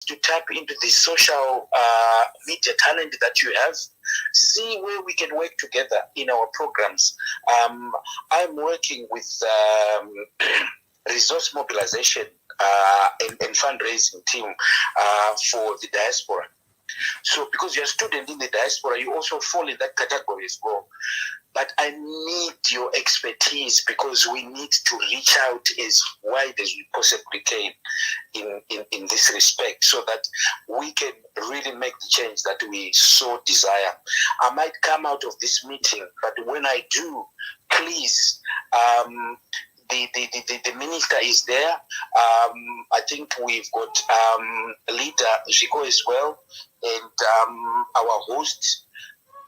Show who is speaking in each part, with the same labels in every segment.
Speaker 1: to tap into the social media talent that you have, see where we can work together in our programs. I'm working with resource mobilization and fundraising team for the diaspora. So because you're a student in the diaspora, you also fall in that category as well. But I need your expertise because we need to reach out as wide as we possibly can in this respect so that we can really make the change that we so desire. I might come out of this meeting, but when I do, please, the minister is there. I think we've got leader Zico as well, and our host.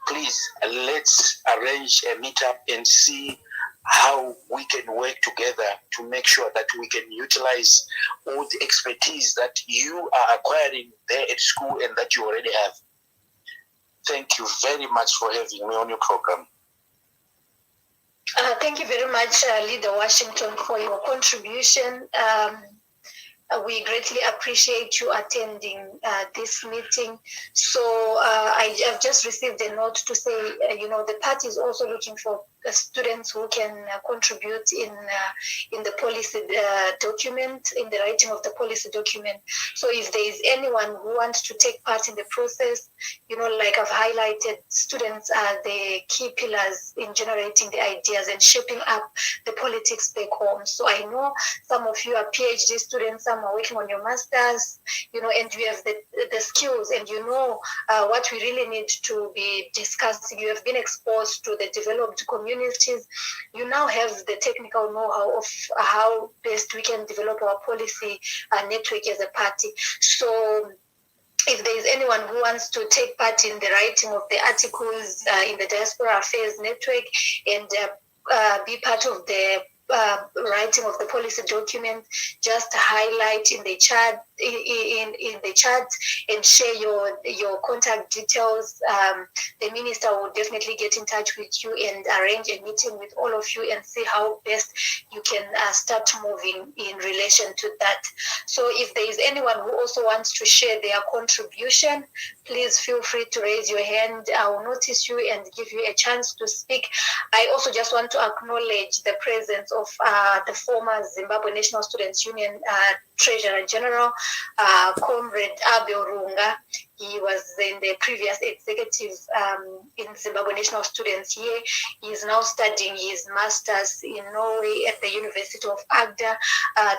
Speaker 1: Please, let's arrange a meetup and see how we can work together to make sure that we can utilize all the expertise that you are acquiring there at school and that you already have. Thank you very much for having me on your program.
Speaker 2: Thank you very much, Leader Washington, for your contribution. We greatly appreciate you attending this meeting. So I've just received a note to say, the party is also looking for students who can contribute in the policy document, in the writing of the policy document. So if there is anyone who wants to take part in the process, like I've highlighted, students are the key pillars in generating the ideas and shaping up the politics back home. So I know some of you are PhD students, some are working on your masters, and you have the skills, and what we really need to be discussing. You have been exposed to the developed communities. You now have the technical know-how of how best we can develop our policy network as a party. So if there is anyone who wants to take part in the writing of the articles in the Diaspora Affairs Network and be part of the writing of the policy document, just highlight in the chat in the chat and share your contact details. The minister will definitely get in touch with you and arrange a meeting with all of you and see how best you can start moving in relation to that. So if there is anyone who also wants to share their contribution, please feel free to raise your hand. I will notice you and give you a chance to speak. I also just want to acknowledge the presence of the former Zimbabwe National Students Union Treasurer General, Comrade Abel Runga. He was in the previous executive in Zimbabwe National Students here. He is now studying his master's in Norway at the University of Agder.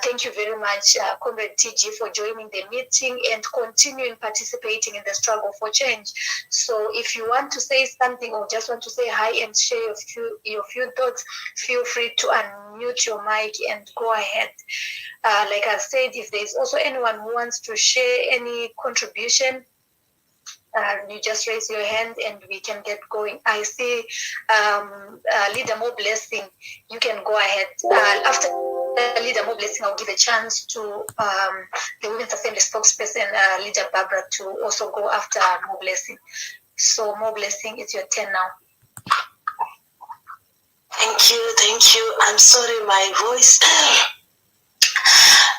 Speaker 2: Thank you very much, Comrade TG, for joining the meeting and continuing participating in the struggle for change. So if you want to say something or just want to say hi and share your few thoughts, feel free to unmute your mic and go ahead. Like I said, if there's also anyone who wants to share any contribution, you just raise your hand and we can get going. I see Leader More Blessing. You can go ahead. After Leader More Blessing, I'll give a chance to the Women's Assembly spokesperson, Leader Barbara, to also go after More Blessing. So More Blessing, it's your turn now.
Speaker 3: Thank you. I'm sorry, my voice.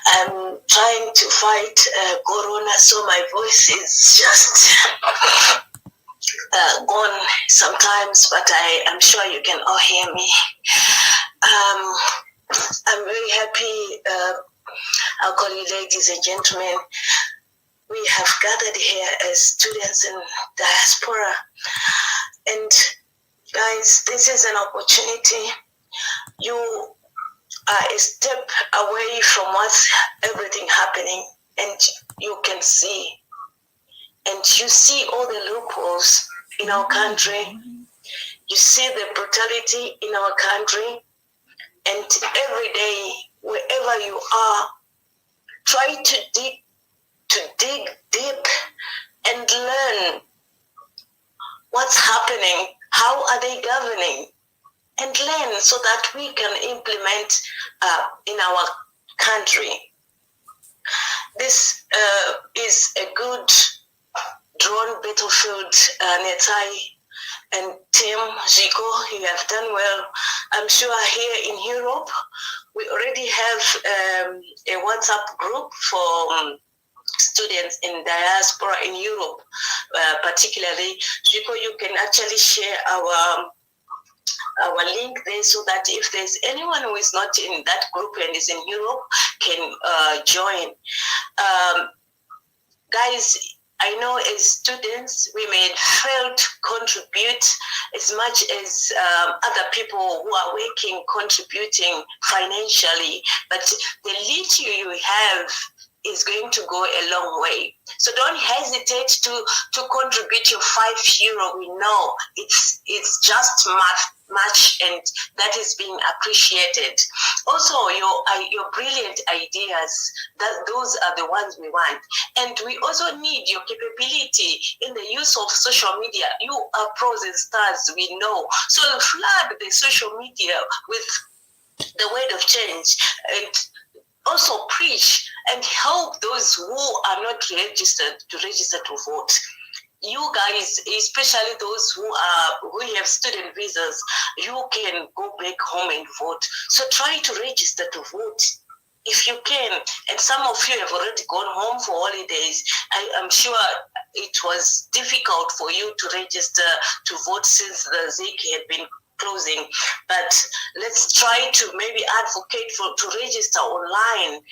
Speaker 3: I'm trying to fight Corona, so my voice is just gone sometimes, but I'm sure you can all hear me. I'm very happy, our colleagues, ladies and gentlemen. We have gathered here as students in diaspora. And guys, this is an opportunity. You are a step away from what's everything happening, and you can see, and you see all the loopholes in our country. You see the brutality in our country, and every day, wherever you are, try to dig deep and learn what's happening. How are they governing? And learn so that we can implement in our country. This is a good drone battlefield. Netai and Tim Zico, you have done well. I'm sure here in Europe, we already have a WhatsApp group for students in diaspora in Europe, particularly. Because you can actually share our link there, so that if there's anyone who is not in that group and is in Europe can join. Guys, I know as students we may fail to contribute as much as other people who are working, contributing financially, but the little you have is going to go a long way. So don't hesitate to contribute your €5. We know it's just much, and that is being appreciated. Also, your brilliant ideas, those are the ones we want. And we also need your capability in the use of social media. You are pros and stars, we know. So flood the social media with the word of change, and also preach and help those who are not registered to register to vote. You guys, especially those who have student visas, you can go back home and vote. So try to register to vote if you can. And some of you have already gone home for holidays. I'm sure it was difficult for you to register to vote since the ZIC had been closing, but let's try to maybe advocate to register online,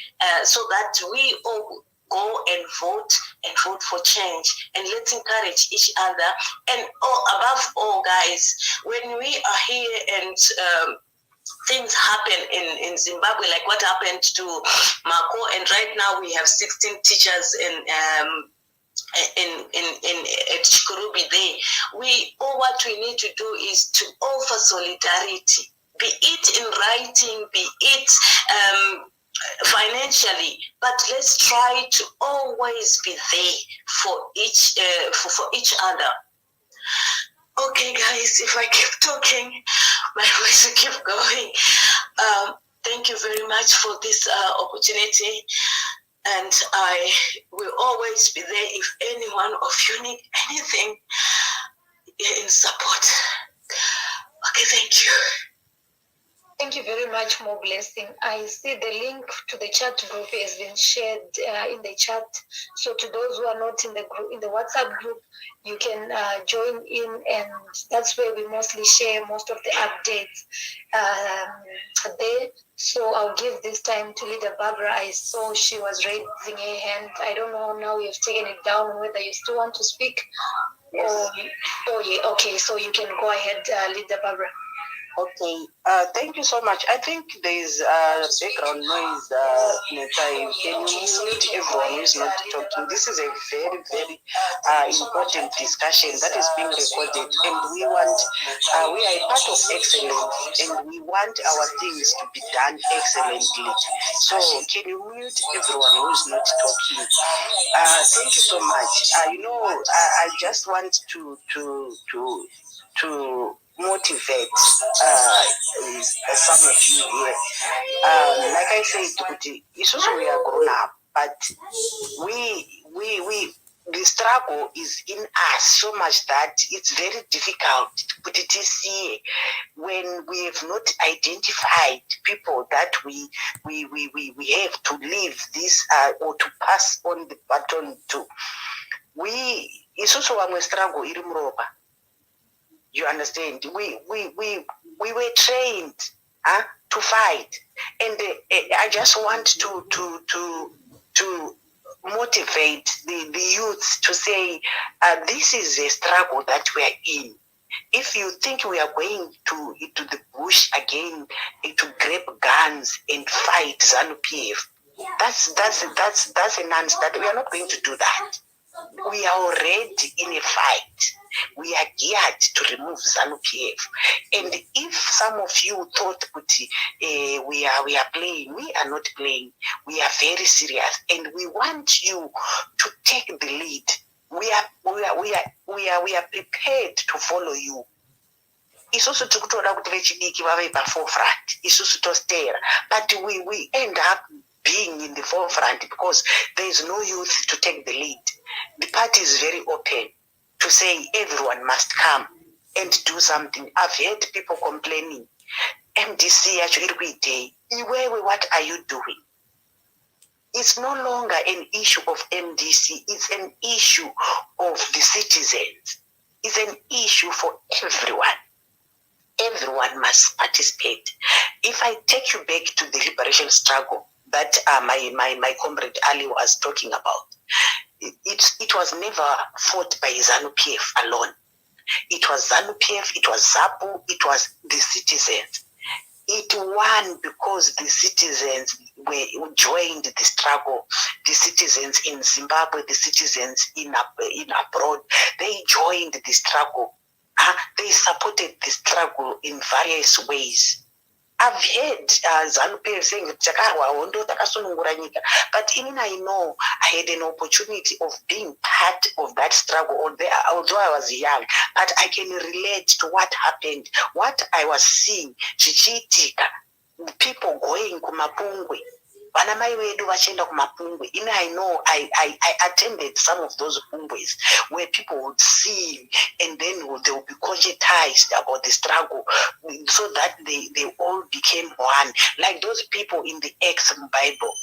Speaker 3: so that we all go and vote for change, and let's encourage each other. And above all, guys, when we are here and things happen in Zimbabwe, like what happened to Marco, and right now we have 16 teachers at Chikurubi there. What we need to do is to offer solidarity, be it in writing, be it financially, but let's try to always be there for each other. Okay, guys, if I keep talking, my voice will keep going. Thank you very much for this opportunity. And I will always be there if any one of you need anything in support. Okay, thank you.
Speaker 2: Thank you very much, more blessing. I see the link to the chat group has been shared in the chat. So to those who are not in the group, in the WhatsApp group, you can join in, and that's where we mostly share most of the updates there. So I'll give this time to Leader Barbara. I saw she was raising her hand. I don't know now you've taken it down, whether you still want to speak.
Speaker 4: Yes.
Speaker 2: Yeah, okay, so you can go ahead, Leader Barbara.
Speaker 4: Okay, thank you so much. I think there is background noise. Can you mute everyone who is not talking? This is a very, very important discussion that is being recorded, and we are a part of excellence, and we want our things to be done excellently. So can you mute everyone who is not talking? Thank you so much. I just want to motivate some of you here. Like I said, it's also we are grown up, but the struggle is in us so much that it's very difficult to put it here when we have not identified people that we have to leave this or to pass on the baton to. It's also a struggle in Europa. You understand? We were trained to fight, and I just want to motivate the youth to say this is a struggle that we are in. If you think we are going to the bush again to grab guns and fight ZANU-PF, that's a nonsense. We are not going to do that. We are already in a fight. We are geared to remove ZANU-PF. And if some of you thought we are playing, we are not playing. We are very serious, and we want you to take the lead. We are prepared to follow you. Isusu tikutoda kuti vechidiki vave paforefront. Isusu tostera. But we end up being in the forefront because there is no youth to take the lead. The party is very open to say everyone must come and do something. I've heard people complaining, MDC actually day. What are you doing? It's no longer an issue of MDC. It's an issue of the citizens. It's an issue for everyone. Everyone must participate. If I take you back to the liberation struggle that my comrade Ali was talking about, it was never fought by ZANU-PF alone. It was ZANU-PF, it was ZAPU, it was the citizens. It won because the citizens joined the struggle. The citizens in Zimbabwe, the citizens in abroad, they joined the struggle. They supported the struggle in various ways. I've heard ZANU-PF saying, but even I know I had an opportunity of being part of that struggle, although I was young, but I can relate to what happened, what I was seeing, people going kumapungwe. I know I attended some of those pungwes where people would see and then they would be conscientized about the struggle so that they all became one. Like those people in the ex-Bible.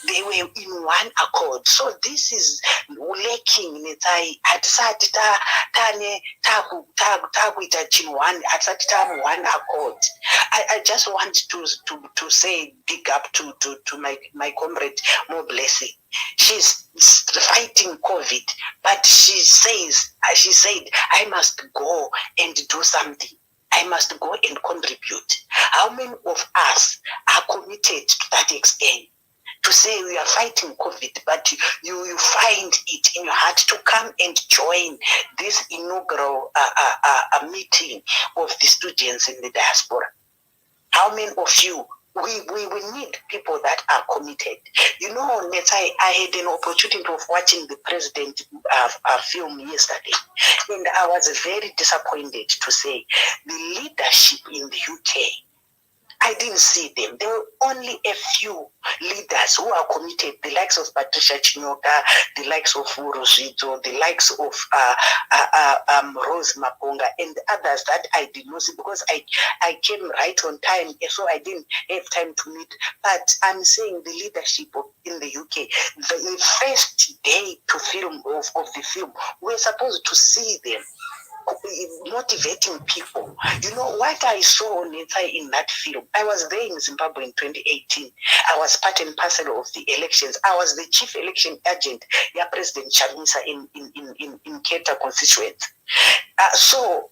Speaker 4: They were in one accord. So this is lacking in it. I just want to say big up to my comrade, more blessing. She's fighting COVID, but she said, I must go and do something. I must go and contribute. How many of us are committed to that extent? To say we are fighting COVID, but you find it in your heart to come and join this inaugural meeting of the students in the diaspora. How many of you? We need people that are committed. You know, I had an opportunity of watching the president film yesterday, and I was very disappointed to say the leadership in the UK. I didn't see them. There were only a few leaders who are committed, the likes of Patricia Chinyoka, the likes of Uruzito, the likes of Rose Maponga, and others that I did not see because I came right on time, so I didn't have time to meet. But I'm saying the leadership in the UK, the first day to film of the film, we're supposed to see them motivating people. You know what I saw in that film? I was there in Zimbabwe in 2018. I was part and parcel of the elections. I was the chief election agent, President Chamisa in Keta constituency. So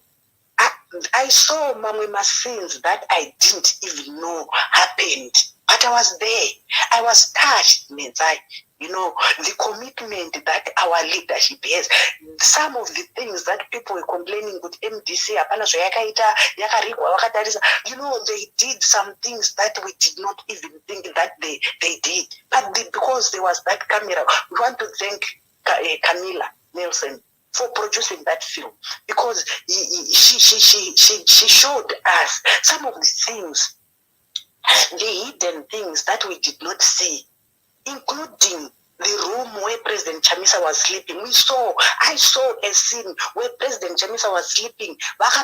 Speaker 4: I saw Mamwema scenes that I didn't even know happened. But I was there. I was touched, you know, the commitment that our leadership has. Some of the things that people were complaining with MDC, you know, they did some things that we did not even think that they did. But because there was that camera, we want to thank Camilla Nelson for producing that film, because she showed us some of the things, the hidden things that we did not see, including the room where President Chamisa was sleeping. I saw a scene where President Chamisa was sleeping. That's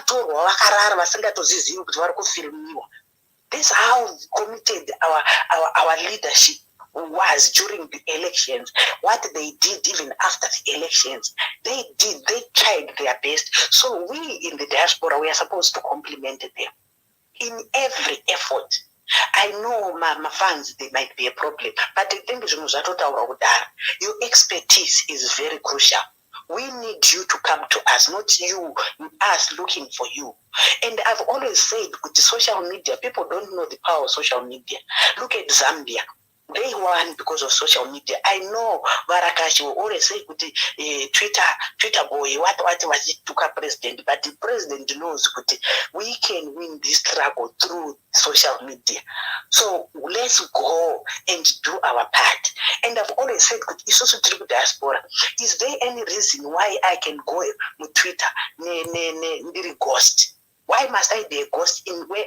Speaker 4: how committed our leadership was during the elections. What they did even after the elections, they tried their best. So we in the diaspora, we are supposed to compliment them in every effort. I know my fans, they might be a problem, but I think your expertise is very crucial. We need you to come to us, not us looking for you. And I've always said with the social media, people don't know the power of social media. Look at Zambia. They won because of social media. I know Varakashi will always say, Twitter boy, what was it to a president? But the president knows we can win this struggle through social media. So let's go and do our part. And I've always said, it's also through diaspora. Is there any reason why I can go to Twitter, ghost? Why must I be a ghost in where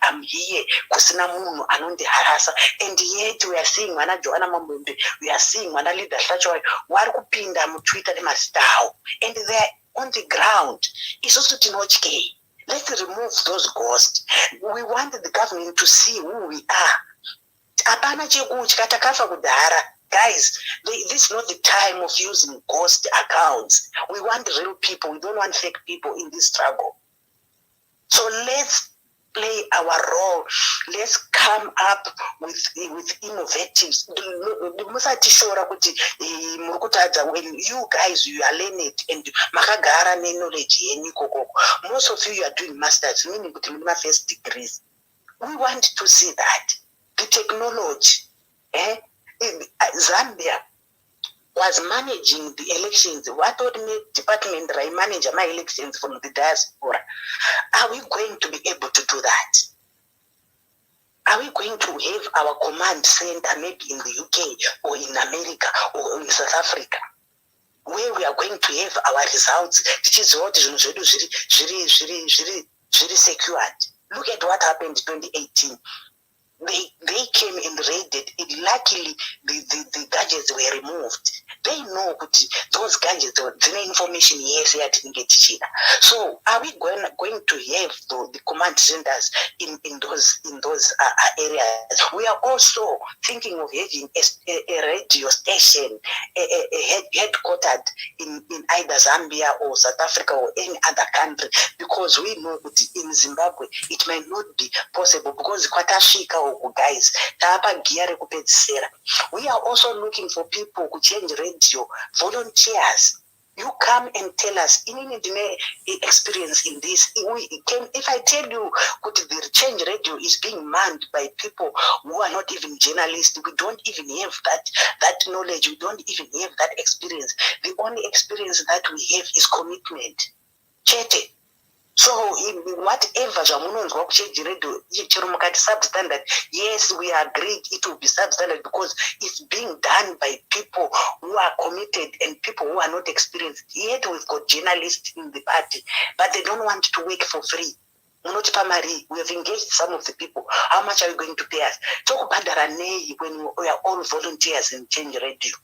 Speaker 4: I'm here? Kusinamu anundi harasa, and yet we are seeing Mana Joanna Mamumbe, we are seeing Mana Leader Sachoy, Warkupinda Twitter Mastao, and they're on the ground. It's also Tinochke. Let's remove those ghosts. We want the government to see who we are. Apana chekutya takafa kudhara. Guys, this is not the time of using ghost accounts. We want real people. We don't want fake people in this struggle. So let's play our role. Let's come up with innovatives. When you guys, you are learned and makagara ne knowledge yenyu koko. Most of you are doing masters, meaning first degrees. We want to see that. The technology. Zambia was managing the elections. What would make department right manage my elections from the diaspora? Are we going to be able to do that? Are we going to have our command center maybe in the UK or in America or in South Africa, where we are going to have our results? This is what is very secured. Look at what happened in 2018. They came and raided it. Luckily, the gadgets were removed. They know those gadgets, the information, yes, they didn't get cheated. So are we going to have the command centers in those areas? We are also thinking of having a radio station headquartered in either Zambia or South Africa or any other country, because we know that in Zimbabwe it might not be possible because kwatashika guys. We are also looking for people who change radio, volunteers. You come and tell us any experience in this. If I tell you the change radio is being manned by people who are not even journalists, we don't even have that knowledge, we don't even have that experience. The only experience that we have is commitment. Chete. So whatever Jamunon's change radio, substandard, yes, we agreed it will be substandard because it's being done by people who are committed and people who are not experienced. Yet we've got journalists in the party, but they don't want to work for free. We have engaged some of the people. How much are you going to pay us? Talk about when we are all volunteers in Change Radio.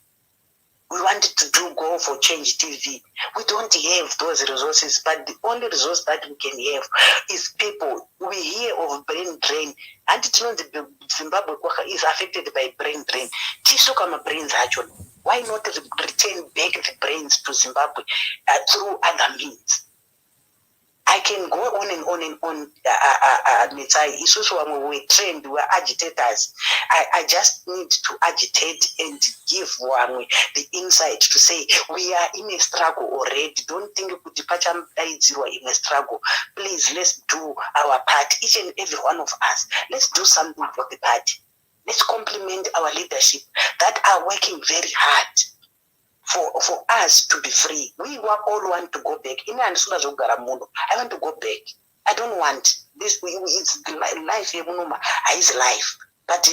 Speaker 4: We wanted to go for Change TV. We don't have those resources, but the only resource that we can have is people. We hear of brain drain, and it's not the Zimbabwe is affected by brain drain. Tisukama brains actually. Why not return back the brains to Zimbabwe through other means? I can go on and on and on. We're trained, we're agitators. I just need to agitate and give the insight to say we are in a struggle already. Don't think you could in a struggle. Please, let's do our part. Each and every one of us, let's do something for the party. Let's compliment our leadership that are working very hard for us to be free. We all want to go back. I want to go back. I don't want this. It's life. Is life. But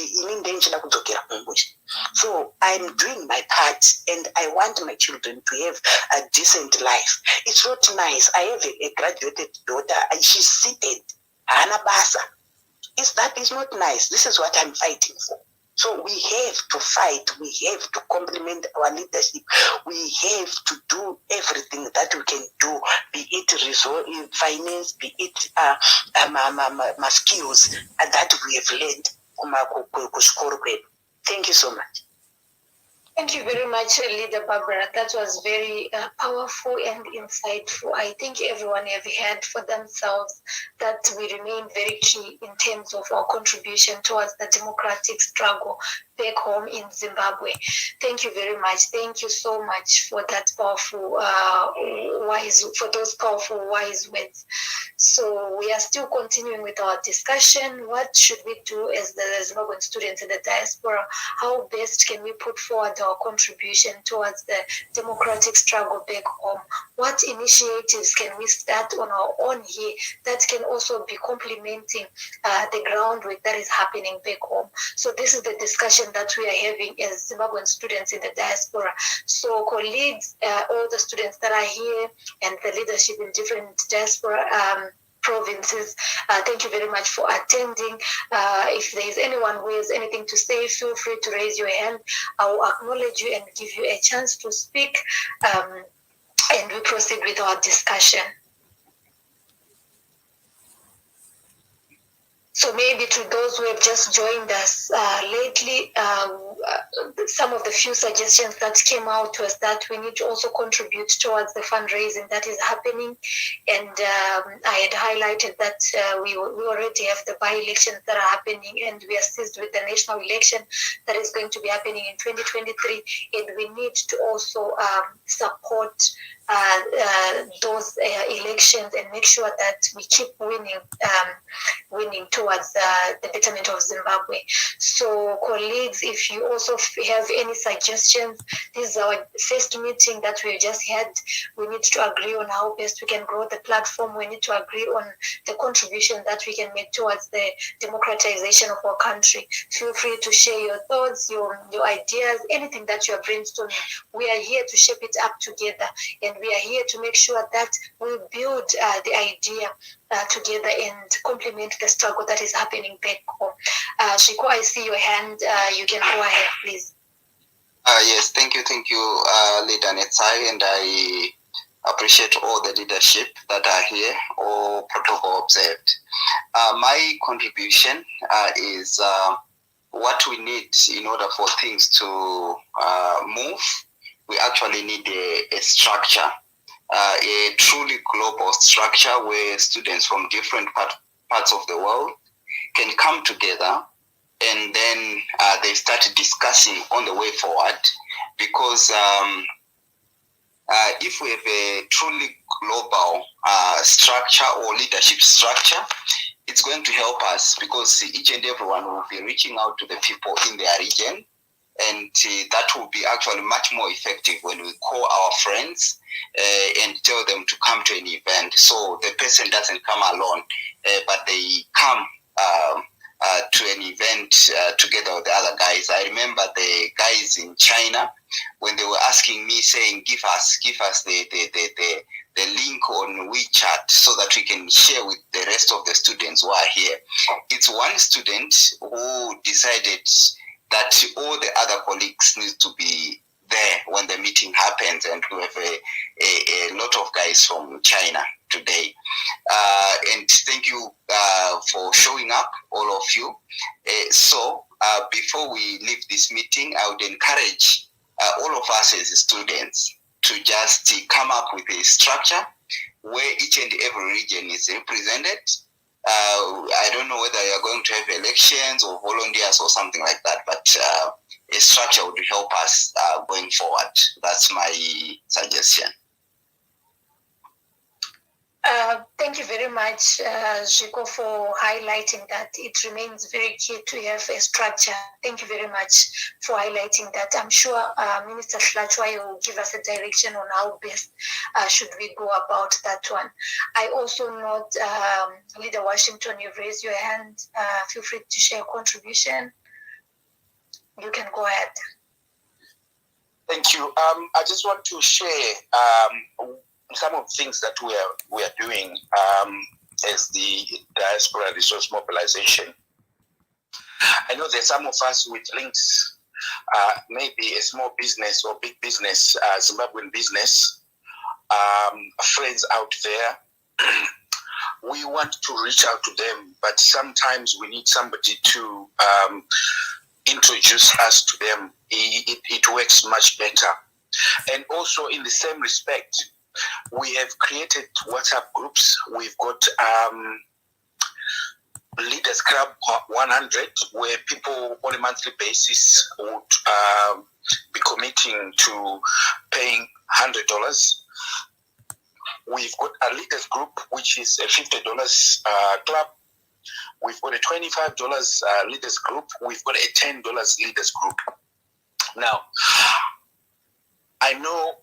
Speaker 4: so I'm doing my part, and I want my children to have a decent life. It's not nice. I have a graduated daughter, and she's seated. Hana basa. That is not nice. This is what I'm fighting for. So we have to fight. We have to complement our leadership. We have to do everything that we can do, be it resource, finance, be it skills that we have learned. Thank you so much.
Speaker 2: Thank you very much, Leader Barbara. That was very powerful and insightful. I think everyone have heard for themselves that we remain very key in terms of our contribution towards the democratic struggle back home in Zimbabwe. Thank you very much. Thank you so much for that powerful, those powerful, wise words. So we are still continuing with our discussion. What should we do as the Zimbabwean students in the diaspora? How best can we put forward our contribution towards the democratic struggle back home? What initiatives can we start on our own here that can also be complementing the groundwork that is happening back home? So this is the discussion that we are having as Zimbabwean students in the diaspora. So colleagues, all the students that are here and the leadership in different diaspora provinces, thank you very much for attending. If there is anyone who has anything to say, feel free to raise your hand. I will acknowledge you and give you a chance to speak, and we proceed with our discussion. So maybe to those who have just joined us lately, some of the few suggestions that came out was that we need to also contribute towards the fundraising that is happening. And I had highlighted that we already have the by-elections that are happening, and we are seized with the national election that is going to be happening in 2023. And we need to also support those elections and make sure that we keep winning towards the betterment of Zimbabwe. So colleagues, if you also have any suggestions, this is our first meeting that we just had. We need to agree on how best we can grow the platform. We need to agree on the contribution that we can make towards the democratization of our country. Feel free to share your thoughts, your ideas, anything that you are brainstorming. We are here to shape it up together, and we are here to make sure that we build the idea together and complement the struggle that is happening back home. Shiko, I see your hand. You can go ahead, please.
Speaker 5: Yes, thank you, Leader Netsai, and I appreciate all the leadership that are here, all protocol observed. My contribution is what we need in order for things to move. We actually need a structure, a truly global structure where students from different parts of the world can come together and then they start discussing on the way forward. Because if we have a truly global structure or leadership structure, it's going to help us, because each and everyone will be reaching out to the people in their region, and that will be actually much more effective when we call our friends and tell them to come to an event. So the person doesn't come alone, but they come to an event together with the other guys. I remember the guys in China when they were asking me, saying, give us the link on WeChat so that we can share with the rest of the students who are here. It's one student who decided that all the other colleagues need to be there when the meeting happens, and we have a lot of guys from China today. And thank you for showing up, all of you. So before we leave this meeting, I would encourage all of us as students to just come up with a structure where each and every region is represented. I don't know whether you're going to have elections or volunteers or something like that, but a structure would help us going forward. That's my suggestion.
Speaker 2: Thank you very much, Jiko, for highlighting that. It remains very key to have a structure. Thank you very much for highlighting that. I'm sure Minister Hlachwayo will give us a direction on how best should we go about that one. I also note, Leader Washington, you've raised your hand. Feel free to share a contribution. You can go ahead.
Speaker 1: Thank you. I just want to share some of the things that we are doing as the Diaspora Resource Mobilization. I know there's some of us with links, maybe a small business or big business, Zimbabwean business, friends out there. We want to reach out to them, but sometimes we need somebody to introduce us to them. It works much better. And also in the same respect, we have created WhatsApp groups. We've got Leaders Club 100, where people on a monthly basis would be committing to paying $100. We've got a Leaders Group, which is a $50 club. We've got a $25 Leaders Group. We've got a $10 Leaders Group. Now, I know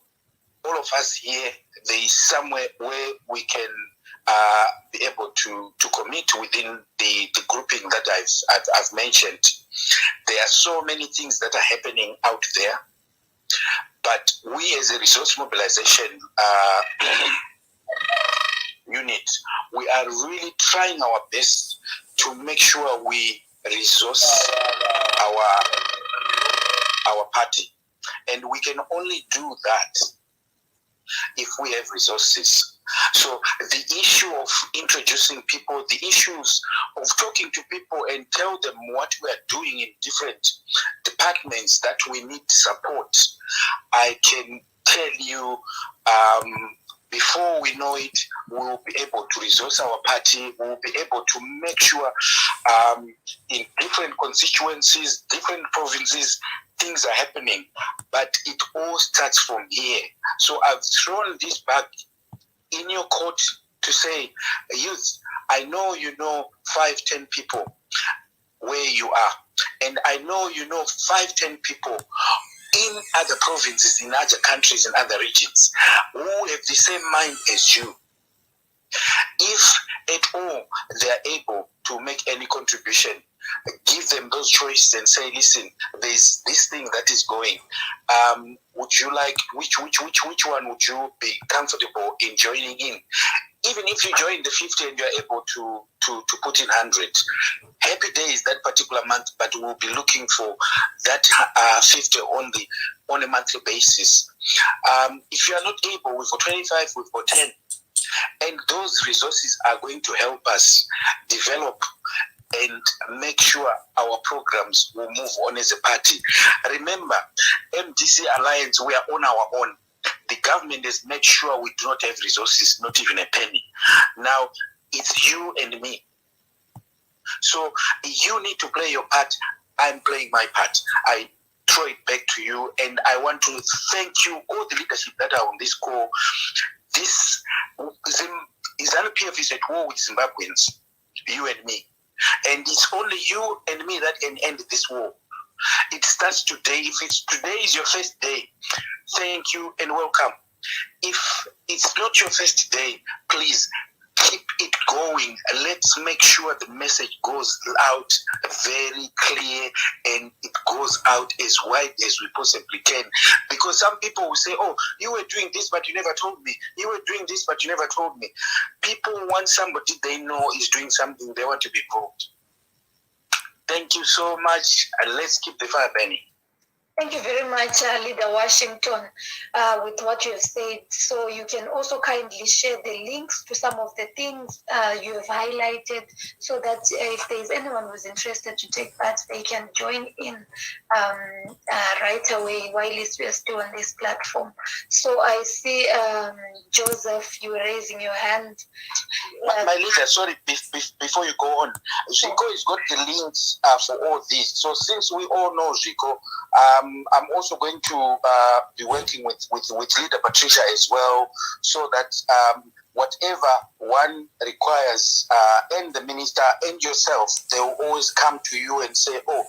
Speaker 1: all of us here, there is somewhere where we can be able to commit within the grouping that I've mentioned. There are so many things that are happening out there, but we as a resource mobilization unit, we are really trying our best to make sure we resource our party, and we can only do that if we have resources. So the issue of introducing people, the issues of talking to people and tell them what we are doing in different departments that we need support, I can tell you, before we know it, we will be able to resource our party. We will be able to make sure in different constituencies, different provinces, things are happening. But it all starts from here. So I've thrown this back in your court to say, youth, I know you know 5-10 people where you are. And I know you know 5-10 people in other provinces, in other countries, in other regions, who have the same mind as you. If at all they are able to make any contribution, give them those choices and say, listen, there's this thing that is going. Would you like, which one would you be comfortable in joining in? Even if you join the 50 and you're able to put in 100, happy days that particular month, but we'll be looking for that 50 on a monthly basis. If you are not able, we've got 25, we've got 10. And those resources are going to help us develop and make sure our programs will move on as a party. Remember, MDC Alliance, we are on our own. The government has made sure we do not have resources, not even a penny. Now, it's you and me. So you need to play your part. I'm playing my part. I throw it back to you, and I want to thank you, all the leadership that are on this call. This ZANU-PF is at war with Zimbabweans, you and me. And it's only you and me that can end this war. It starts today. If it's today is your first day, thank you and welcome. If it's not your first day, please keep it going. Let's make sure the message goes out very clear and it goes out as wide as we possibly can. Because some people will say, oh, you were doing this, but you never told me. You were doing this, but you never told me. People want somebody they know is doing something, they want to be proved. Thank you so much, and let's keep the fire burning.
Speaker 2: Thank you very much, Leader Washington, with what you have said. So you can also kindly share the links to some of the things you have highlighted, so that if there is anyone who is interested to take part, they can join in right away while we are still on this platform. So I see, Joseph, you were raising your hand.
Speaker 1: My leader, sorry, before you go on, Zico has got the links for all this. So since we all know Zico, I'm also going to be working with Leader Patricia as well, so that whatever one requires, and the minister and yourself, they will always come to you and say, oh,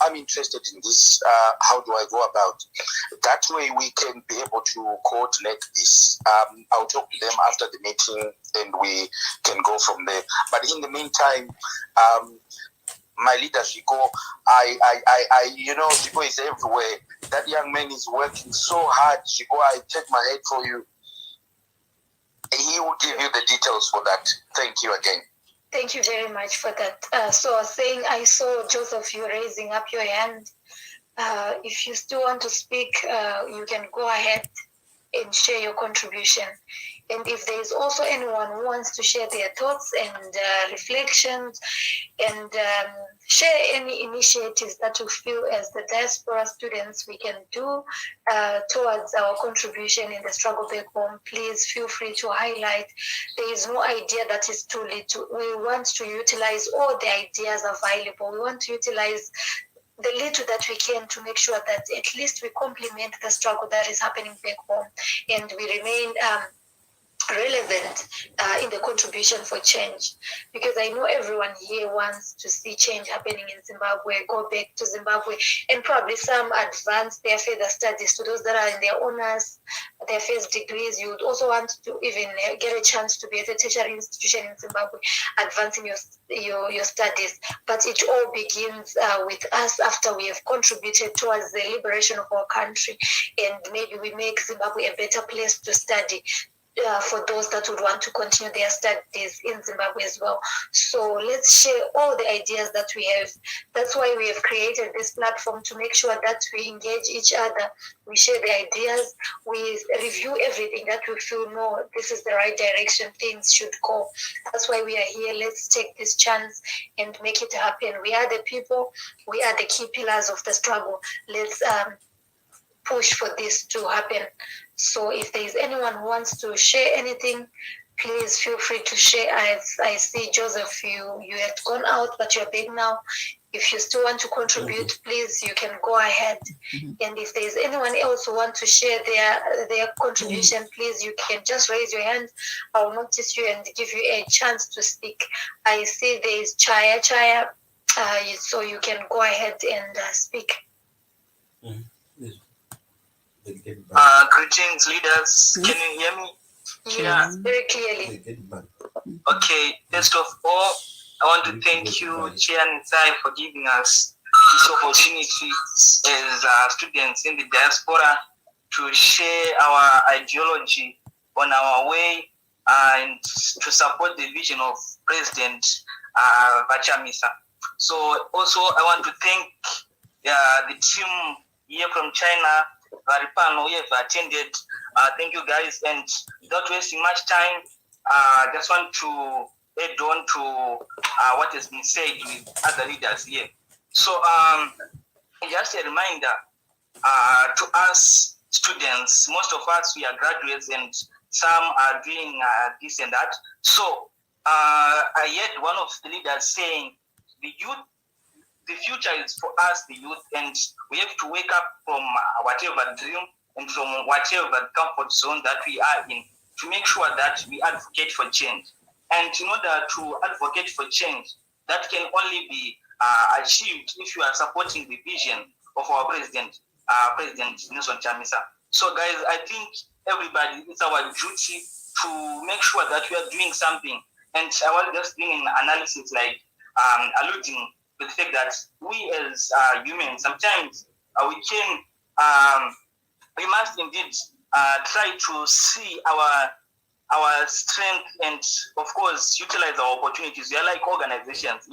Speaker 1: I'm interested in this. How do I go about? That way we can be able to coordinate this. I'll talk to them after the meeting and we can go from there. But in the meantime, my leader, Zico, you know, Zico is everywhere. That young man is working so hard. Zico, I take my head for you. He will give you the details for that. Thank you again.
Speaker 2: Thank you very much for that. So I was saying, I saw, Joseph, you raising up your hand. If you still want to speak, you can go ahead and share your contribution. And if there is also anyone who wants to share their thoughts and reflections and share any initiatives that you feel as the diaspora students we can do towards our contribution in the struggle back home, please feel free to highlight. There is no idea that is too little. We want to utilize all the ideas available. We want to utilize the little that we can to make sure that at least we complement the struggle that is happening back home, and we remain relevant in the contribution for change, because I know everyone here wants to see change happening in Zimbabwe, go back to Zimbabwe, and probably some advance their further studies. To those that are in their honors, their first degrees, you would also want to even get a chance to be at a tertiary institution in Zimbabwe, advancing your studies. But it all begins with us after we have contributed towards the liberation of our country, and maybe we make Zimbabwe a better place to study. for those that would want to continue their studies in Zimbabwe as well. So let's share all the ideas that we have. That's why we have created this platform, to make sure that we engage each other, we share the ideas, we review everything that we feel, no, this is the right direction, things should go. That's why we are here. Let's take this chance and make it happen. We are the people, we are the key pillars of the struggle. Let's push for this to happen. So if there is anyone who wants to share anything, please feel free to share. I see Joseph, you had gone out, but you're back now. If you still want to contribute, please, you can go ahead. And if there is anyone else who want to share their contribution, please, you can just raise your hand. I'll notice you and give you a chance to speak. I see there is Chaya, so you can go ahead and speak.
Speaker 6: Greetings, leaders. Can you hear me?
Speaker 2: Yes, very clearly.
Speaker 6: Okay, first of all, I want to thank you, Chair Nisai, for giving us this opportunity as students in the diaspora to share our ideology on our way and to support the vision of President Vachamisa. So also I want to thank the team here from China, Varipano, who have attended. Thank you guys, and without wasting much time, just want to add on to what has been said with other leaders here. So just a reminder to us students, most of us, we are graduates and some are doing this and that. So I heard one of the leaders saying, the youth, the future is for us, the youth, and we have to wake up from whatever dream and from whatever comfort zone that we are in to make sure that we advocate for change. And in order to advocate for change, that can only be achieved if you are supporting the vision of our President Nelson Chamisa. So guys, I think everybody, it's our duty to make sure that we are doing something. And I was just doing an analysis, like alluding to the fact that we as humans, sometimes we must indeed try to see our strength and, of course, utilize our opportunities. We are like organizations,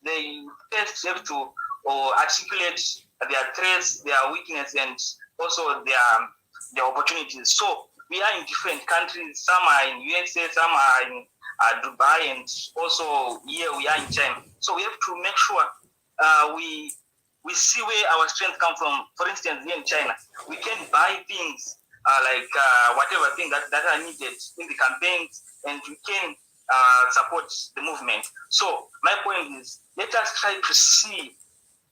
Speaker 6: they first have to articulate their threats, their weakness, and also their opportunities. So we are in different countries. Some are in USA, some are in Dubai, and also here we are in China. So we have to make sure we see where our strength comes from. For instance, here in China, we can buy things like whatever thing that are needed in the campaigns, and we can support the movement. So my point is, let us try to see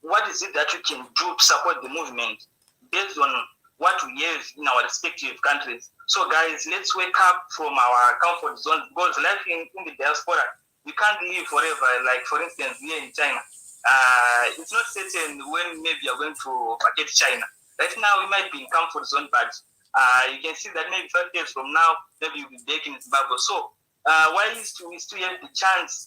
Speaker 6: what is it that we can do to support the movement based on what we have in our respective countries. So guys, let's wake up from our comfort zones, because life in the diaspora, you can't live forever. Like, for instance, here in China, it's not certain when maybe you're going to forget China. Right now, we might be in comfort zone, but you can see that maybe 5 years from now, maybe you'll be back in Zimbabwe. So while we still have the chance,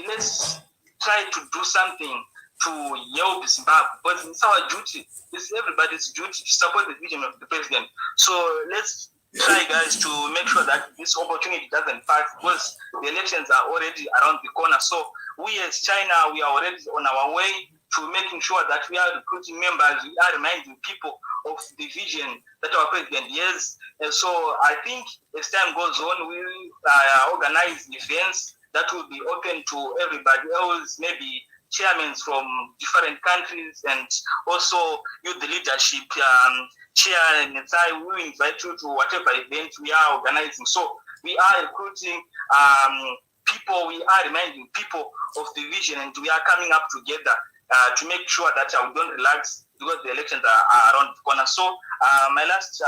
Speaker 6: let's try to do something to help Zimbabwe, but it's our duty. It's everybody's duty to support the vision of the president. So let's try, guys, to make sure that this opportunity doesn't pass, because the elections are already around the corner. So we as China, we are already on our way to making sure that we are recruiting members, we are reminding people of the vision that our president has. And so I think as time goes on, we will organize events that will be open to everybody else, maybe chairmen from different countries, and also youth leadership. Chair Netsai, we will invite you to whatever event we are organizing. So we are recruiting people, we are reminding people of the vision, and we are coming up together to make sure that we don't relax, because the elections are around the corner. So my last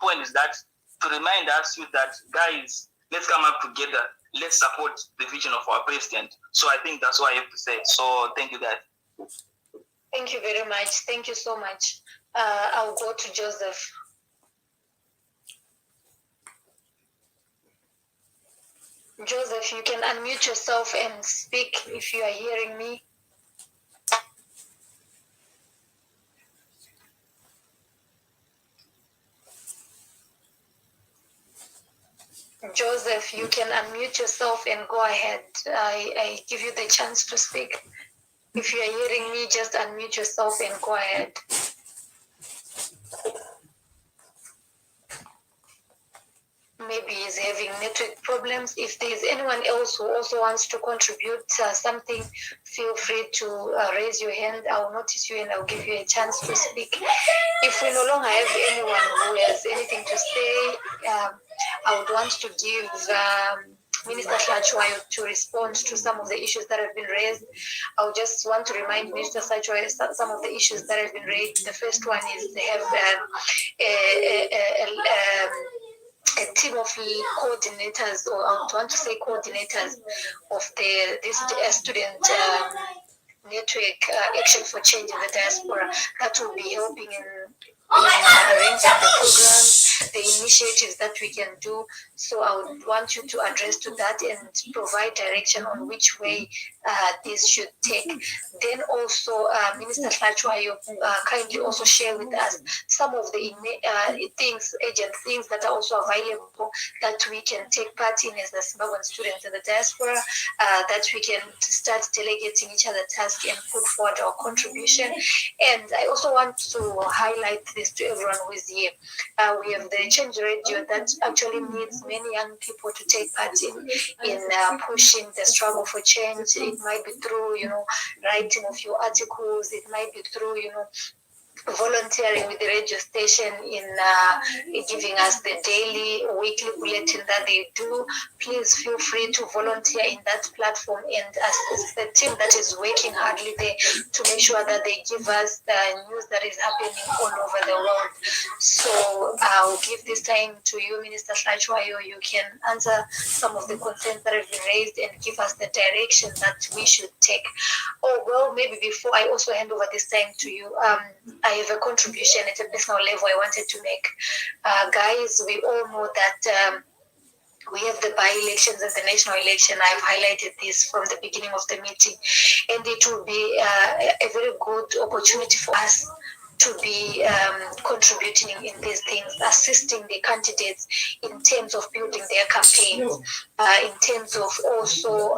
Speaker 6: point is that to remind us that, guys, let's come up together. Let's support the vision of our president. So I think that's what I have to say. So thank you, guys.
Speaker 2: Thank you very much. Thank you so much. I'll go to Joseph. Joseph, you can unmute yourself and speak if you are hearing me. Joseph, you can unmute yourself and go ahead. I give you the chance to speak. If you are hearing me, just unmute yourself and go ahead. Maybe he's having network problems. If there's anyone else who also wants to contribute something, feel free to raise your hand. I'll notice you and I'll give you a chance to speak. If we no longer have anyone who has anything to say, I would want to give Minister Hlachwayo to respond to some of the issues that have been raised. I would just want to remind Minister Hlachwayo some of the issues that have been raised. The first one is they have a team of coordinators, or I want to say coordinators of this student network action for change in the diaspora that will be helping in arranging the programs, the initiatives that we can do. So I would want you to address to that and provide direction on which way this should take. Then also, Minister Hlachwayo kindly also share with us some of the things that are also available that we can take part in as the Zimbabwean students in the diaspora, that we can start delegating each other tasks and put forward our contribution. And I also want to highlight this to everyone who is here. We have the Change Radio that actually needs many young people to take part in pushing the struggle for change. It might be through, writing of your articles. It might be through, volunteering with the radio station in giving us the daily or weekly bulletin that they do. Please feel free to volunteer in that platform and assist the team that is working hardly there to make sure that they give us the news that is happening all over the world. So I'll give this time to you, Minister Hlachwayo. You can answer some of the concerns that have been raised and give us the direction that we should take. Oh, well, maybe before I also hand over this time to you, I have a contribution at a personal level I wanted to make. Guys, we all know that we have the by-elections and the national election. I've highlighted this from the beginning of the meeting. And it will be a very good opportunity for us to be contributing in these things, assisting the candidates in terms of building their campaigns, in terms of also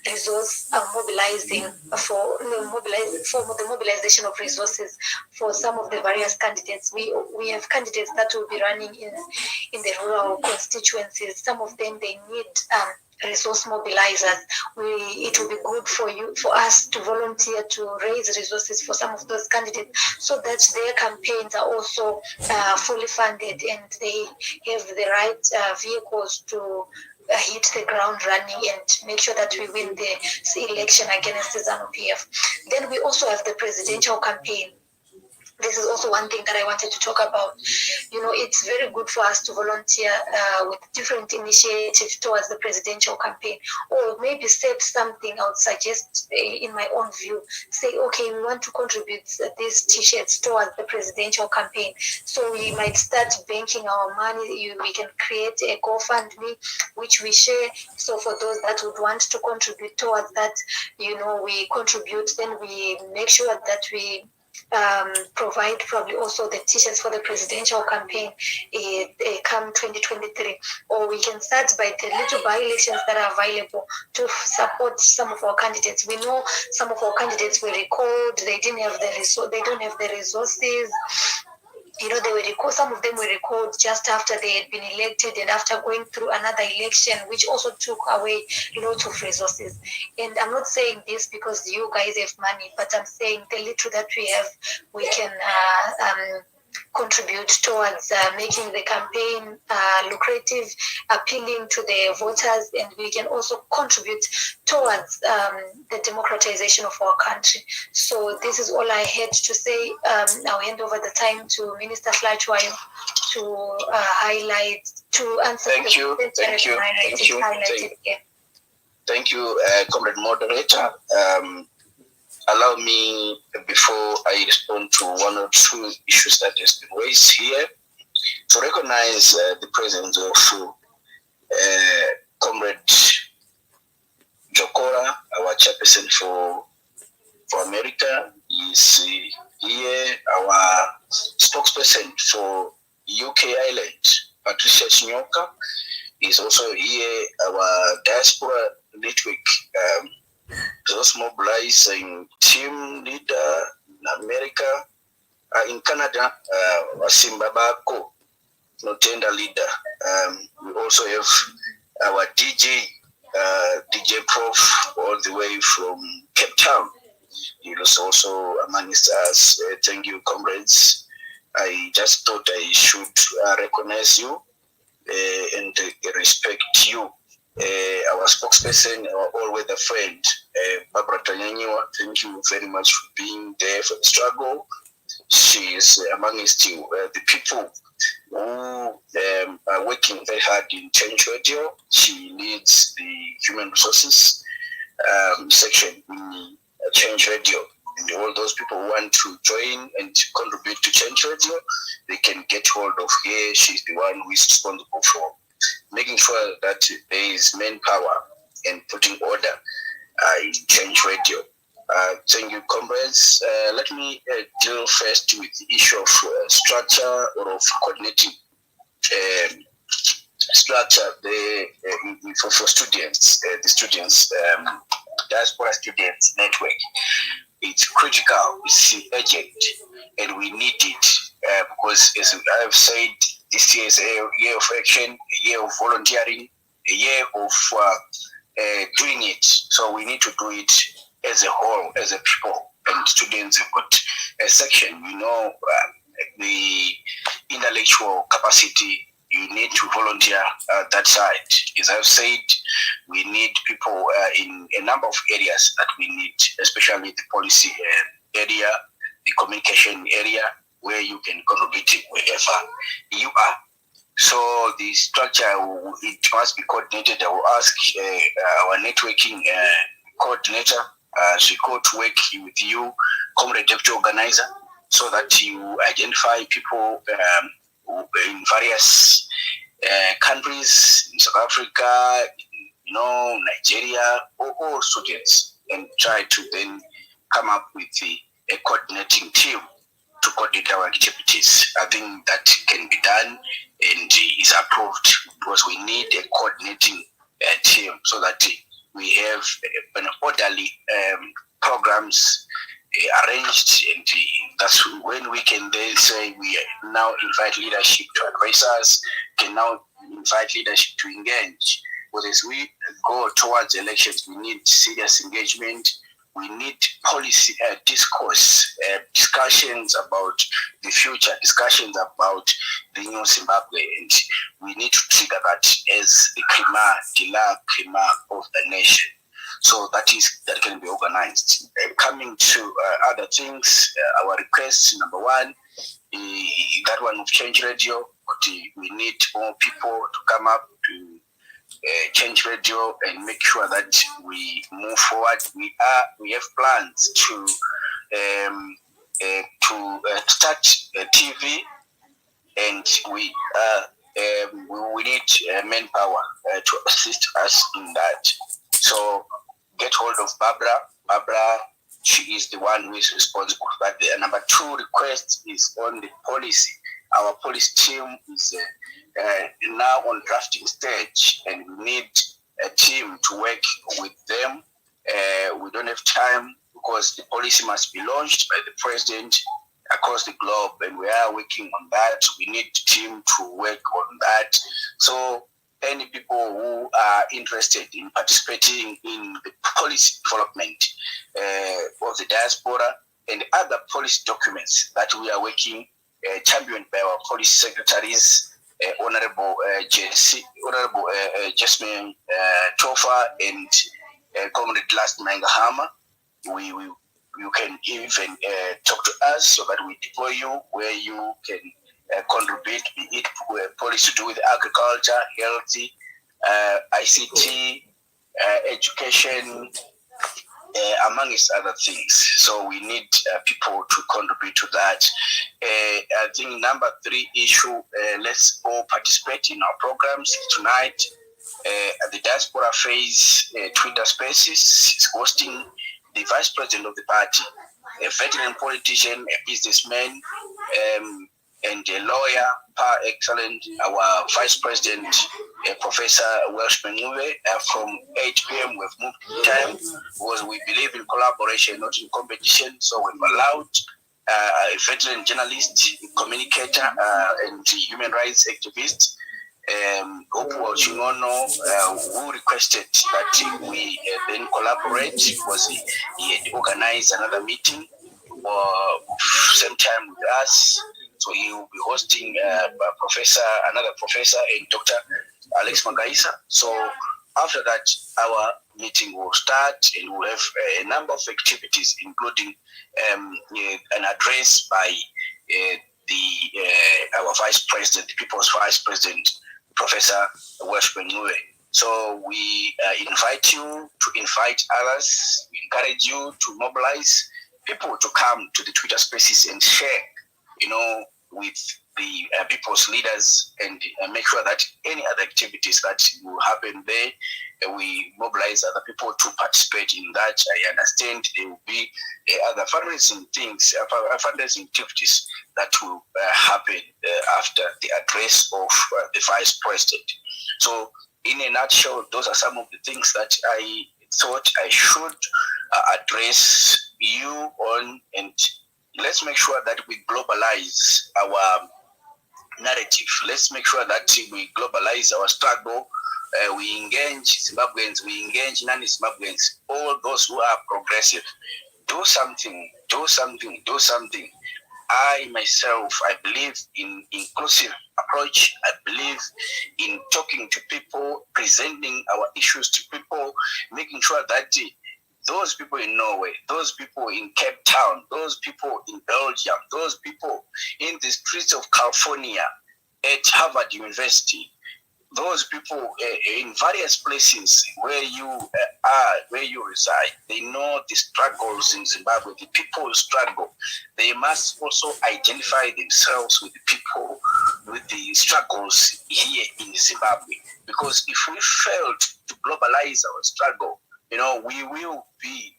Speaker 2: resource mobilizing for the mobilization of resources for some of the various candidates. We have candidates that will be running in the rural constituencies. Some of them, they need resource mobilizers. It will be good for us to volunteer to raise resources for some of those candidates so that their campaigns are also fully funded and they have the right vehicles to hit the ground running and make sure that we win the election against the ZANU-PF. Then we also have the presidential campaign. This is also one thing that I wanted to talk about. It's very good for us to volunteer with different initiatives towards the presidential campaign, or maybe set something. I would suggest, in my own view, say, okay, we want to contribute these T-shirts towards the presidential campaign. So we might start banking our money. We can create a GoFundMe, which we share. So for those that would want to contribute towards that, we contribute. Then we make sure that we provide probably also the T-shirts for the presidential campaign come 2023, or we can start by the little by-elections that are available to support some of our candidates. We know some of our candidates were recalled; they didn't have they don't have the resources. They were recalled. Some of them were recalled just after they had been elected and after going through another election, which also took away lots of resources. And I'm not saying this because you guys have money, but I'm saying the little that we have, we can contribute towards making the campaign lucrative, appealing to the voters, and we can also contribute towards the democratization of our country. So this is all I had to say. I'll hand over the time to Minister Hlachwayo to answer
Speaker 1: Thank you, Comrade Moderator. Allow me, before I respond to one or two issues that has been raised here, to recognize the presence of Comrade Jokora, our chairperson for America, is here. Our spokesperson for UK Ireland, Patricia Chinyoka, is also here. Our diaspora network is also mobilizing team leader in America, in Canada, Wasimba Bako, no tender leader. We also have our DJ, DJ Prof, all the way from Cape Town. He was also amongst us. Thank you, comrades. I just thought I should recognize you and respect you. Our spokesperson, our all-weather friend, Barbara Tanyanyiwa, thank you very much for being there for the struggle. She is amongst you, the people who are working very hard in Change Radio. She leads the human resources section in Change Radio. And all those people who want to join and contribute to Change Radio, they can get hold of her. She's the one who is responsible for making sure that there is manpower and putting order in Change Radio. Thank you, comrades. Let me deal first with the issue of structure or of coordinating structure for students, the students, diaspora students network. It's critical, it's urgent, and we need it because, as I've said, this year is a year of action, a year of volunteering, a year of doing it. So we need to do it as a whole, as a people. And students have got a section, the intellectual capacity. You need to volunteer that side. As I've said, we need people in a number of areas that we need, especially the policy area, the communication area, where you can contribute wherever you are. So the structure, it must be coordinated. I will ask our networking coordinator, she go to work with you, comrade deputy organizer, so that you identify people in various countries, in South Africa, Nigeria, all students, and try to then come up with a coordinating team to coordinate our activities. I think that can be done and is approved because we need a coordinating team so that we have an orderly programs arranged, and that's when we can then say we now invite leadership to advise us, can now invite leadership to engage. But as we go towards elections, we need serious engagement. We need policy discourse, discussions about the future, discussions about the new Zimbabwe, and we need to trigger that as the clima of the nation. So that can be organized. Coming to other things, our request number one, that one of Change Radio. We need more people to come up to Change Radio and make sure that we move forward. We have plans to start TV, and we need manpower to assist us in that. So get hold of Barbara. She is the one who is responsible for that. The number two request is on the policy. Our policy team is now on drafting stage, and we need a team to work with them. We don't have time because the policy must be launched by the president across the globe, and we are working on that. We need a team to work on that. So any people who are interested in participating in the policy development of the diaspora and other policy documents that we are working, championed by our policy secretaries, Honorable Jasmine Tofa and Comrade Last Mangahama, you can even talk to us so that we deploy you where you can contribute, be it policy to do with agriculture, healthy, ICT, education, amongst other things. So we need people to contribute to that. I think number three issue, let's all participate in our programs tonight. The Diaspora Phase Twitter Spaces is hosting the Vice President of the party, a veteran politician, a businessman, and a lawyer, par excellent, our Vice President, Professor Welshman Mube. From 8 p.m. we've moved in time because we believe in collaboration, not in competition. So we've allowed a veteran journalist, communicator, and human rights activist, Opu Chingono, who requested that we then collaborate because he had organized another meeting same time with us. So he will be hosting another professor, and Dr. Alex Magaisa. So after that, our meeting will start, and we'll have a number of activities, including an address by our Vice President, the People's Vice President, Professor Welshman Mube. So we invite you to invite others. We encourage you to mobilize people to come to the Twitter Spaces and share, with the people's leaders, and make sure that any other activities that will happen there, we mobilize other people to participate in that. I understand there will be other fundraising things, fundraising activities that will happen after the address of the Vice President. So in a nutshell, those are some of the things that I thought I should address you on, and let's make sure that we globalize our narrative. Let's make sure that we globalize our struggle. We engage Zimbabweans, we engage non-Zimbabweans, all those who are progressive. Do something, do something, do something. I myself, I believe in inclusive approach. I believe in talking to people, presenting our issues to people, making sure that those people in Norway, those people in Cape Town, those people in Belgium, those people in the streets of California, at Harvard University, those people in various places where you are, where you reside, they know the struggles in Zimbabwe, the people struggle. They must also identify themselves with the people, with the struggles here in Zimbabwe. Because if we fail to globalize our struggle, we will be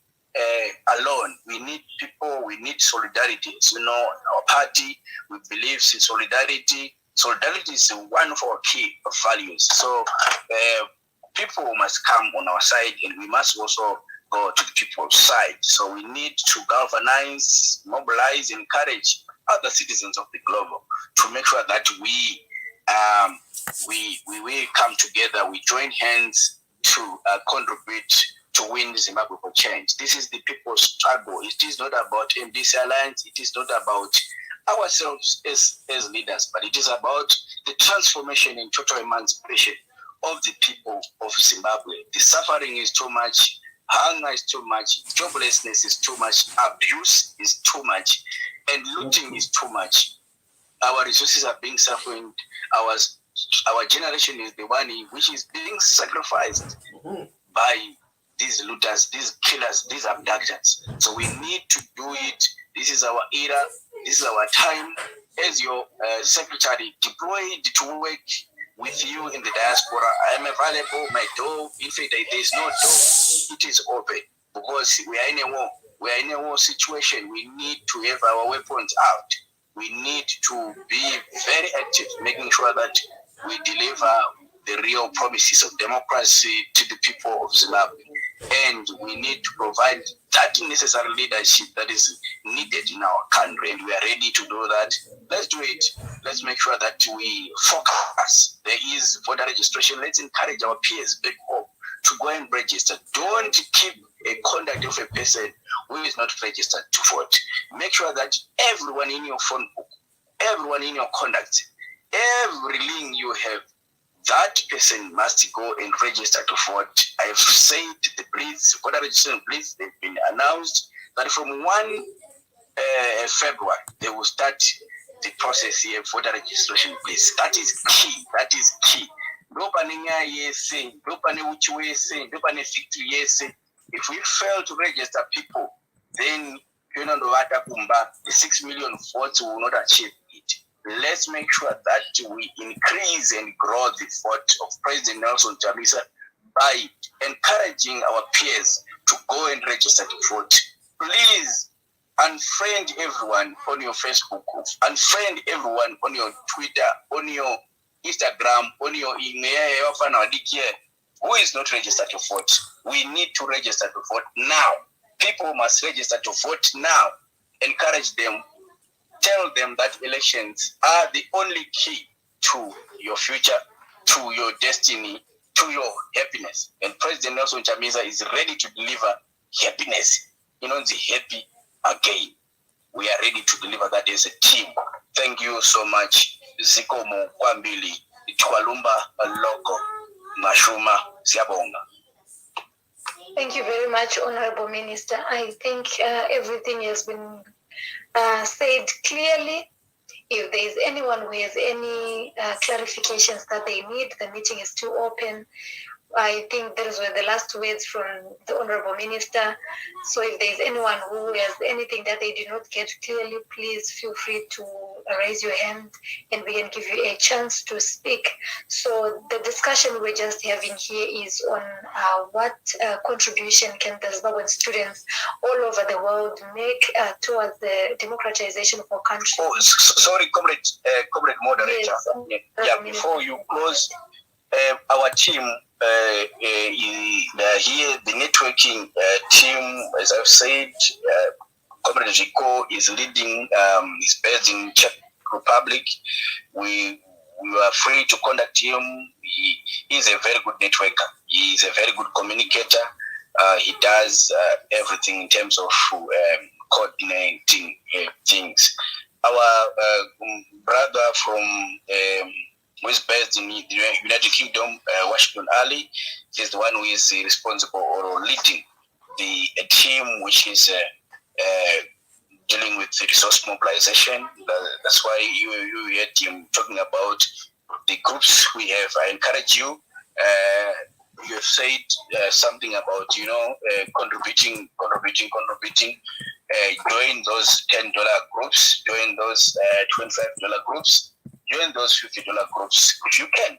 Speaker 1: alone. We need people, we need solidarity. Our party, we believe in solidarity. Solidarity is one of our key values. So people must come on our side, and we must also go to the people's side. So we need to galvanize, mobilize, encourage other citizens of the globe to make sure that we come together, we join hands to contribute to win Zimbabwe for change. This is the people's struggle. It is not about MDC Alliance. It is not about ourselves as leaders, but it is about the transformation and total emancipation of the people of Zimbabwe. The suffering is too much, hunger is too much, joblessness is too much, abuse is too much, and looting is too much. Our resources are being suffering. Our generation is the one which is being sacrificed by these looters, these killers, these abductors. So we need to do it. This is our era. This is our time. As your secretary deployed to work with you in the diaspora, I am available. My door, in fact, there is no door. It is open because we are in a war. We are in a war situation. We need to have our weapons out. We need to be very active, making sure that we deliver the real promises of democracy to the people of Zimbabwe. And we need to provide that necessary leadership that is needed in our country, and we are ready to do that. Let's do it. Let's make sure that we focus. There is voter registration. Let's encourage our peers back home to go and register. Don't keep a contact of a person who is not registered to vote. Make sure that everyone in your phone book, everyone in your contacts, every link you have, that person must go and register to vote. I have said the blitz, voter registration blitz, they've been announced that from 1 February, they will start the process here, voter registration blitz. That is key. That is key. If we fail to register people, then the 6 million votes will not achieve it. Let's make sure that we increase and grow the vote of President Nelson Chamisa by encouraging our peers to go and register to vote. Please unfriend everyone on your Facebook, unfriend everyone on your Twitter, on your Instagram, on your email. Who is not registered to vote? We need to register to vote now. People must register to vote now. Encourage them. Tell them that elections are the only key to your future, to your destiny, to your happiness. And President Nelson Chamisa is ready to deliver happiness. The happy again. We are ready to deliver that as a team. Thank you so much. Zikomo Kwambili, Twalumba Logo, Mashuma Siabonga.
Speaker 2: Thank you very much, Honorable Minister. I think everything has been said clearly. If there is anyone who has any clarifications that they need, the meeting is still open. I think those were the last words from the Honorable Minister. So if there is anyone who has anything that they did not get clearly, please feel free to raise your hand and we can give you a chance to speak. So the discussion we're just having here is on what contribution can the Zimbabwean students all over the world make towards the democratization of our country.
Speaker 1: Oh, sorry, comrade moderator.
Speaker 2: Yes,
Speaker 1: before you close, our team here, the networking team, as I've said, Comrade Rico is leading, is based in Czech Republic. We are free to contact him. He is a very good networker. He is a very good communicator. He does everything in terms of coordinating things. Our brother from who is based in the United Kingdom, Washington Ali, is the one who is responsible or leading the team which is dealing with the resource mobilization. That's why you heard him talking about the groups we have. I encourage you. You have said something about contributing. Join those $10 groups. Join those $25 groups. Join those $50 groups if you can.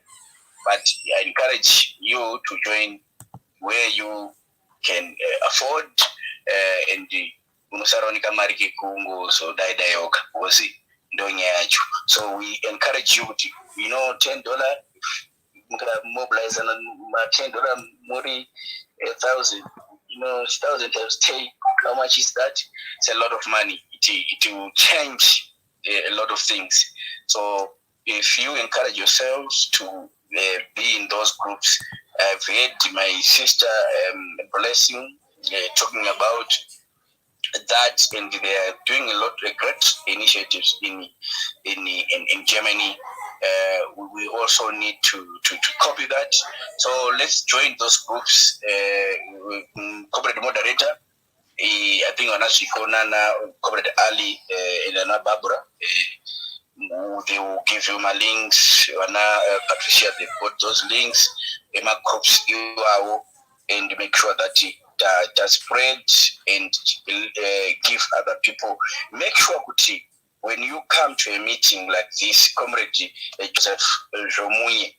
Speaker 1: But I encourage you to join where you can afford and so we encourage you to $10 mobilize and $10 more $1,000 1,000 times 10. How much is that? It's a lot of money. It will change a lot of things. So if you encourage yourselves to be in those groups, I've heard my sister Blessing talking about that, and they are doing a lot of great initiatives in Germany. We also need to copy that. So let's join those groups. Corporate moderator, I think Anashiko Corporate Ali and Anna Barbara. They will give you my links. Patricia, they put those links. My groups and make sure that it spread and give other people. Make sure that when you come to a meeting like this, Comrade Joseph Jomunya,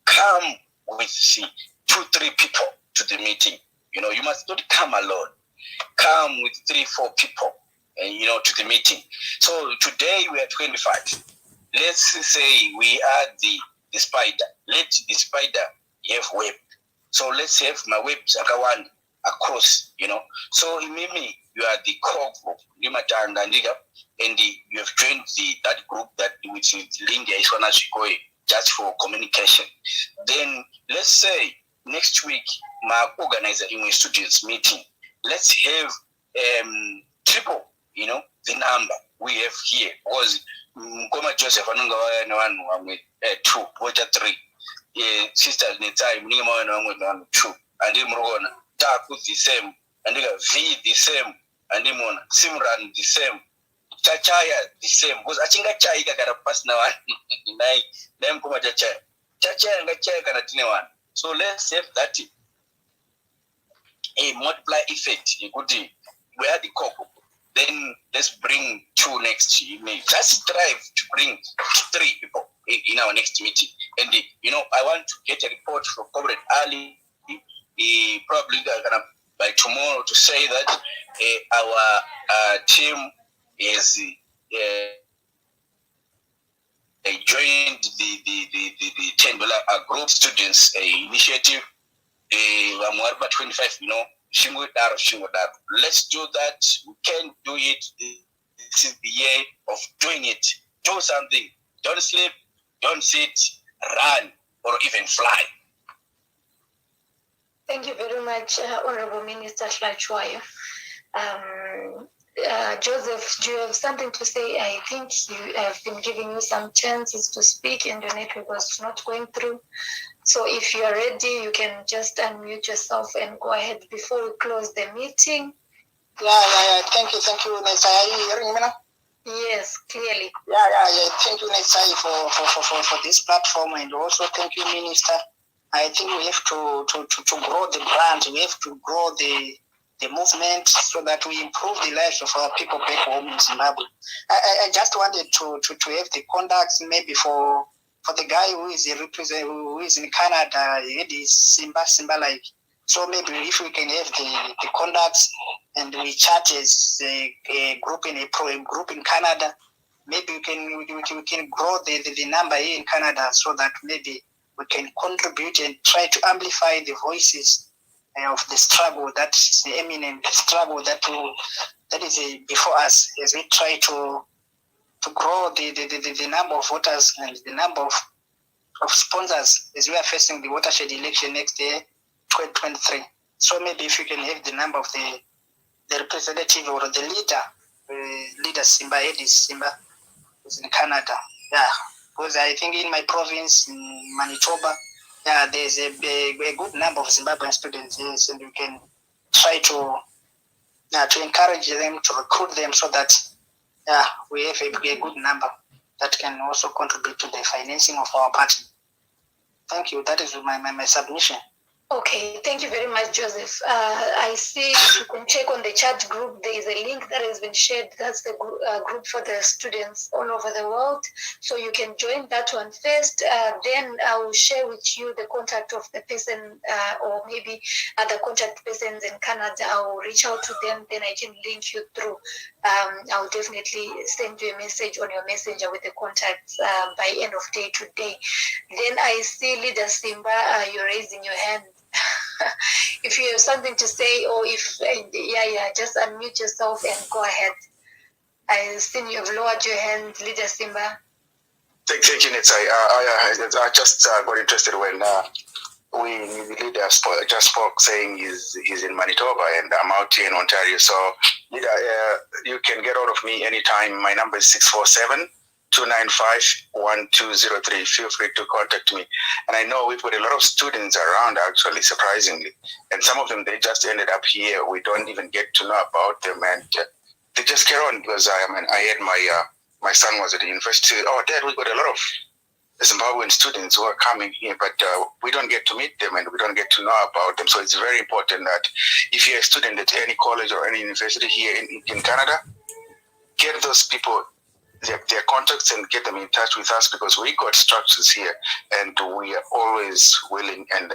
Speaker 1: come with 2-3 people to the meeting. You must not come alone. Come with 3-4 people, to the meeting. So today we are 25. Let's say we are the spider. Let the spider have web. So let's have my webs one across, So Mimi, you are the core group, and you have joined that group that which is linked just for communication. Then let's say next week, my organizer in my students meeting. Let's have triple, the number we have here was Joseph Anunga 2, Water 3. Sisters in time, Nima 2, and Imrona, Taku the same, and V the same, and Imona, Simran the same, Chachaya the same, because I think Chai got a pass now. Them come Chacha and Chachaya can one. So let's have that a multiply effect. We are the couple. Then let's bring 2 next. Just strive to bring 3 people in our next meeting. And I want to get a report from Comrade Ali. He probably gonna by tomorrow to say that our team is joined the 10 group students initiative. 25, let's do that. We can do it. This is the year of doing it. Do something. Don't sleep, don't sit, run, or even fly.
Speaker 2: Thank you very much, Honorable Minister Hlachwayo. Joseph, do you have something to say? I think you have been giving you some chances to speak and your network was not going through. So if you are ready, you can just unmute yourself and go ahead before we close the meeting.
Speaker 7: Yeah. Thank you, Nesai. Are you hearing me now?
Speaker 2: Yes, clearly.
Speaker 7: Yeah. Thank you, Nesai, for this platform, and also thank you, Minister. I think we have to grow the brand. We have to grow the movement so that we improve the lives of our people back home in Zimbabwe. I just wanted to have the contacts maybe for the guy who is in Canada. It is Simba like. So maybe if we can have the contacts and we chat as a group in Canada, maybe we can grow the number here in Canada so that maybe we can contribute and try to amplify the voices of the struggle, that is the eminent struggle that is before us, as we try to grow the number of voters and the number of sponsors as we are facing the watershed election next year, 2023. So maybe if you can have the number of the representative or the leader Simba, Edis Simba, is in Canada. Yeah, because I think in my province, in Manitoba, there's a good number of Zimbabwean students, yes, and we can try to encourage them, to recruit them so that we have a good number that can also contribute to the financing of our party. Thank you. That is my submission.
Speaker 2: Okay, thank you very much, Joseph. I see you can check on the chat group. There is a link that has been shared. That's the group for the students all over the world. So you can join that one first. Then I will share with you the contact of the person or maybe other contact persons in Canada. I will reach out to them. Then I can link you through. I'll definitely send you a message on your messenger with the contacts by end of day today. Then I see Leader Simba, you're raising your hand. If you have something to say, or if just unmute yourself and go ahead. I see you have lowered your hand, Leader Simba.
Speaker 1: Thank you, Nitsa. I just got interested when the leader just spoke saying he's in Manitoba and I'm out here in Ontario. So, leader, you can get out of me anytime. My number is 647-295-1203. Feel free to contact me. And I know we've got a lot of students around, actually, surprisingly. And some of them, they just ended up here. We don't even get to know about them. And they just carry on because I had my son was at the university. Oh, Dad, we got a lot of Zimbabwean students who are coming here, but we don't get to meet them and we don't get to know about them. So it's very important that if you're a student at any college or any university here in Canada, get those people their contacts and get them in touch with us, because we got structures here and we are always willing and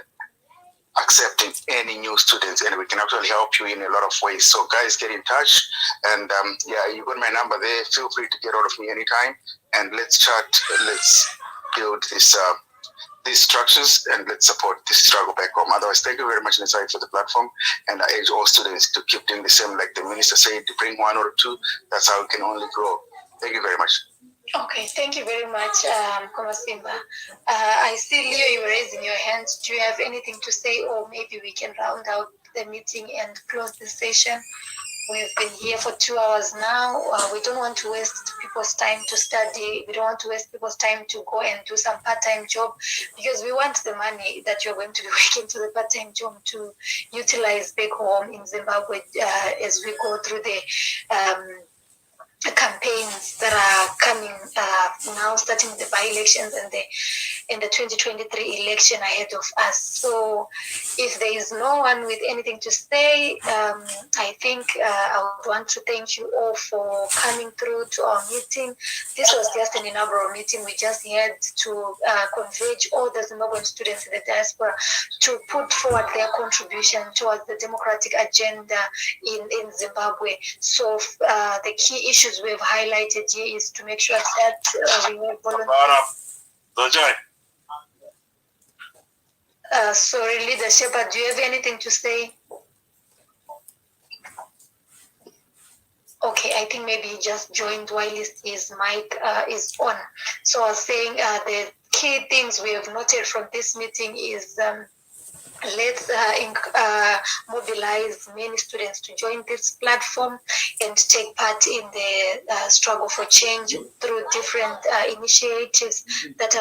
Speaker 1: accepting any new students, and we can actually help you in a lot of ways. So guys, get in touch, and you got my number there. Feel free to get out of me anytime, and let's chat. Let's build these structures and let's support this struggle back home. Otherwise, thank you very much, Nisai, for the platform, and I urge all students to keep doing the same. Like the minister said, to bring one or two. That's how we can only grow. Thank you very much.
Speaker 2: Okay, thank you very much, Komasimba. I see Leo, you were raising your hand. Do you have anything to say, or maybe we can round out the meeting and close the session? We've been here for 2 hours now. We don't want to waste people's time to study. We don't want to waste people's time to go and do some part-time job, because we want the money that you're going to be working to the part-time job to utilize back home in Zimbabwe as we go through the campaigns that are coming now, starting the by-elections and the in the 2023 election ahead of us. So if there is no one with anything to say, I think I would want to thank you all for coming through to our meeting. This was just an inaugural meeting. We just had to converge all the Zimbabwean students in the diaspora to put forward their contribution towards the democratic agenda in Zimbabwe. So the key issues we've highlighted here is to make sure that we have volunteers. Sorry, Leader Shepherd, do you have anything to say? Okay, I think maybe he just joined while his mic is on. So I was saying the key things we have noted from this meeting is let's mobilize many students to join this platform and take part in the struggle for change through different initiatives that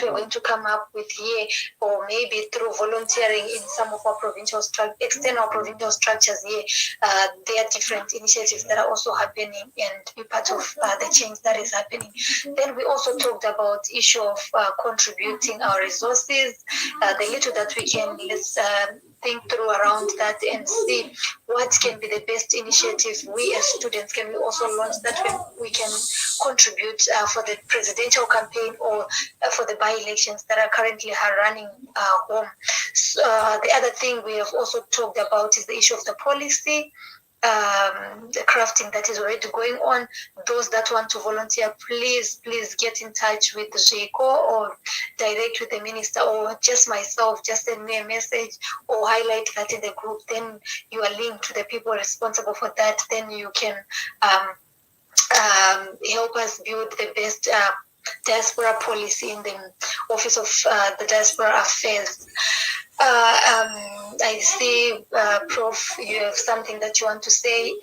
Speaker 2: we're going to come up with here, or maybe through volunteering in some of our external provincial structures here. There are different initiatives that are also happening and be part of the change that is happening. Then we also talked about issue of contributing our resources, the little that we can. Let's think through around that and see what can be the best initiative we as students can we also launch that we can contribute for the presidential campaign or for the by-elections that are currently running home. So, the other thing we have also talked about is the issue of the policy, the crafting that is already going on. Those that want to volunteer, please get in touch with Zico or direct with the minister, or just myself, just send me a message or highlight that in the group. Then you are linked to the people responsible for that. Then you can help us build the best diaspora policy in the Office of the Diaspora Affairs. I see, Prof, you have something that you want to say.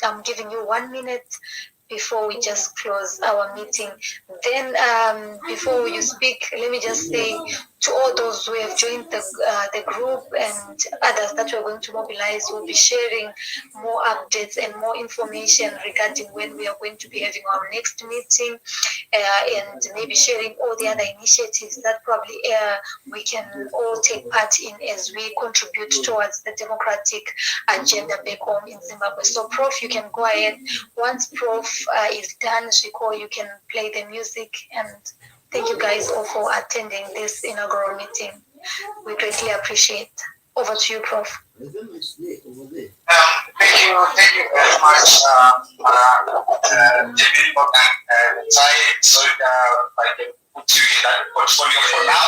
Speaker 2: I'm giving you 1 minute before we just close our meeting. Then before you speak, let me just say to all those who have joined the group and others that we're going to mobilize, we'll be sharing more updates and more information regarding when we are going to be having our next meeting, and maybe sharing all the other initiatives that probably we can all take part in as we contribute towards the democratic agenda back home in Zimbabwe. So Prof, you can go ahead. Once Prof is done, Shiko, you can play the music. And thank you guys all for attending this inaugural meeting. We greatly appreciate. Over to you, Prof.
Speaker 1: Thank you very much, David Morgan. So I can put you in that portfolio for now.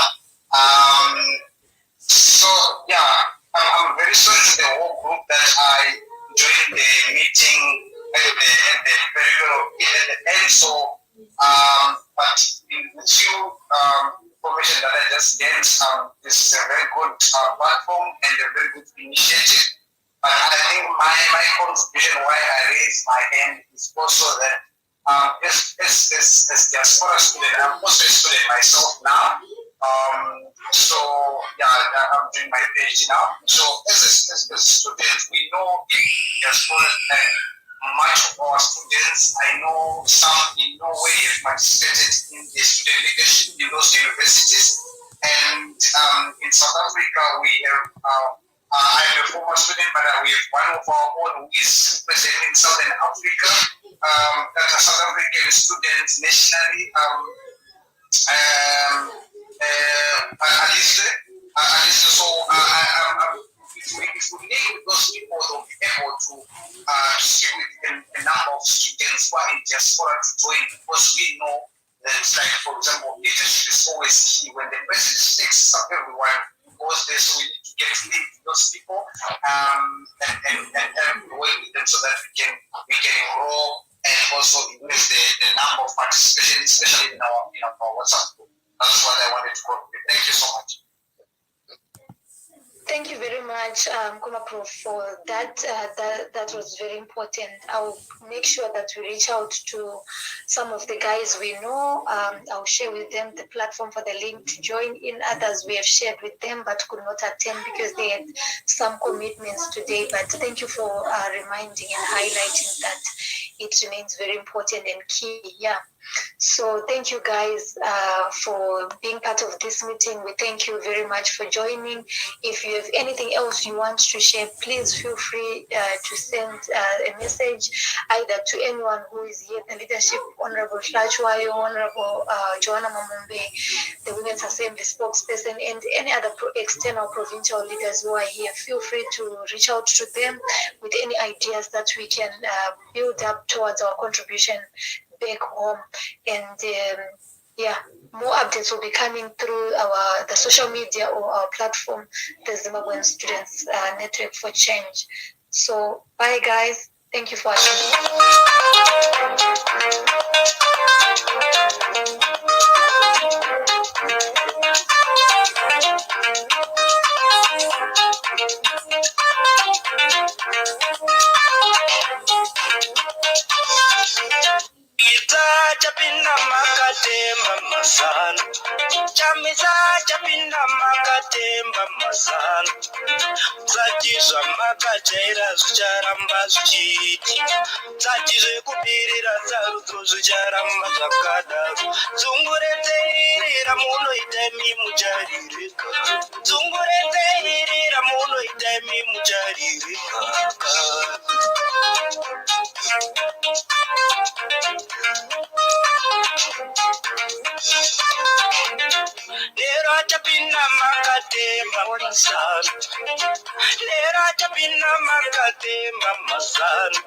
Speaker 1: So yeah, I'm very sorry to the whole group that I joined the meeting at the end. So but with you information that I just gained, this is a very good platform and a very good initiative. But I think my contribution, why I raised my hand, is also that as diaspora student, I'm also a student myself now. So yeah, I'm doing my PhD now. So as a student, we know in diaspora and much of our students, I know some in no way have participated in the student leadership in those universities. And in South Africa, we have, I'm a former student, but we have one of our own who is representing Southern Africa, that are South African students nationally, Alice. So if we need those people, they'll be able to speak with a number of students who are in diaspora to join, because we know that, like, for example, leadership is always key. When the message sticks up, everyone goes there, so we need to get linked to those people and work with them so that we can grow and also increase the number of participation, especially in our WhatsApp group. That's what I wanted to contribute. Thank you so much.
Speaker 2: Thank you very much, Kuma Prof, for that. That was very important. I'll make sure that we reach out to some of the guys we know. I'll share with them the platform for the link to join in. Others we have shared with them but could not attend because they had some commitments today. But thank you for reminding and highlighting that. it remains very important and key. Yeah. So thank you guys for being part of this meeting. We thank you very much for joining. If you have anything else you want to share, please feel free to send a message either to anyone who is here, the leadership, Honorable Flachwayo, Honorable Joanna Mamumbe, the Women's Assembly spokesperson, and any other external provincial leaders who are here. Feel free to reach out to them with any ideas that we can build up towards our contribution back home. And yeah, more updates will be coming through the social media or our platform, the Zimbabwean Students Network for Change. So bye guys, thank you for watching.
Speaker 8: Chapinda makatemba masana, chamisa chapinda makatemba masana, zatizva makajaira zvicharamba zvichiitika, zatizve kubirira sarudzo zvicharamba zvakadaro. Dzungureteirira munoita imi mucharirika, dzungureteirira munoita imi mucharirika. Lero chapinda makatemba masana, lero chapinda makatemba masana,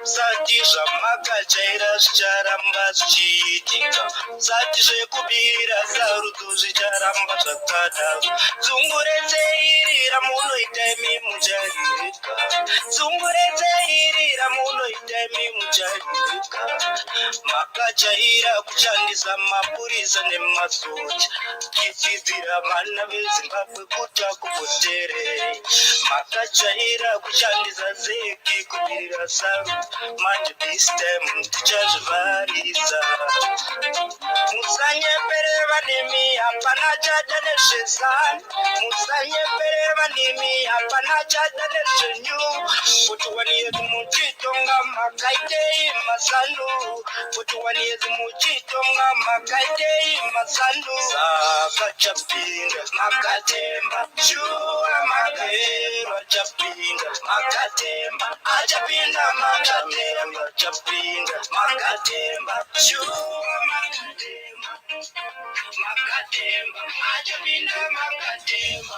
Speaker 8: zatizva makajaira zvicharamba zvichiitika, zatizve kubirira sarudzo zvicharamba zvakadaro. Dzungureteirira munoita imi mucharirika, dzungureteirira munoita imi mucharirika. Makajaira kushandisa mapurisa nemasoja, kidzidzira vana veZimbabwe kuti akupoterei. Makajaira kushandisa zeki kubirira saru, manje this time tichazvivarisa. Musanyepereva nemi hapana chada nezvezana, musanyepereva nemi hapana chada nezvenyu. Kuti waniyedzi muchitonga makaitei mazanu, kuti waniyedzi muchitonga makaitei mazanu. Saka chapinda makatemba, shuwa makero chapinda makatemba, achapinda makatemba, chapinda makatemba, shuwa makatemba, makatemba, achapinda makatemba.